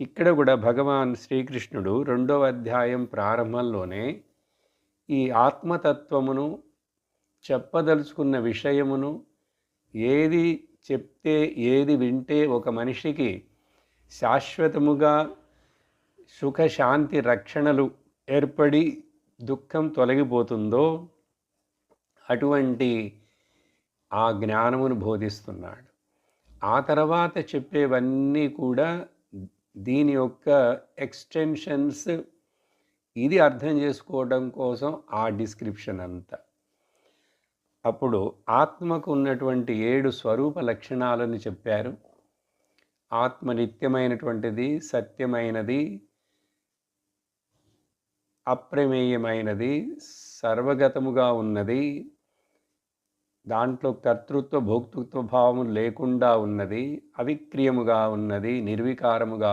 ఇక్కడ కూడా భగవాన్ శ్రీకృష్ణుడు 2వ అధ్యాయం ప్రారంభంలోనే ఈ ఆత్మతత్వమును చెప్పదలుచుకున్న విషయమును ఏది చెప్తే ఏది వింటే ఒక మనిషికి శాశ్వతముగా సుఖశాంతి రక్షణలు ఏర్పడి దుఃఖం తొలగిపోతుందో అటువంటి ఆ జ్ఞానమును బోధిస్తున్నాడు. ఆ తర్వాత చెప్పేవన్నీ కూడా దీని యొక్క ఎక్స్టెన్షన్స్. ఇది అర్థం చేసుకోవడం కోసం ఆ డిస్క్రిప్షన్ అంతా. అప్పుడు ఆత్మకు ఉన్నటువంటి 7 స్వరూప లక్షణాలను చెప్పారు. ఆత్మ నిత్యమైనటువంటిది, సత్యమైనది, అప్రమేయమైనది, సర్వగతముగా ఉన్నది, దాంట్లో కర్తృత్వ భోక్తృత్వ భావము లేకుండా ఉన్నది, అవిక్రియముగా ఉన్నది, నిర్వికారముగా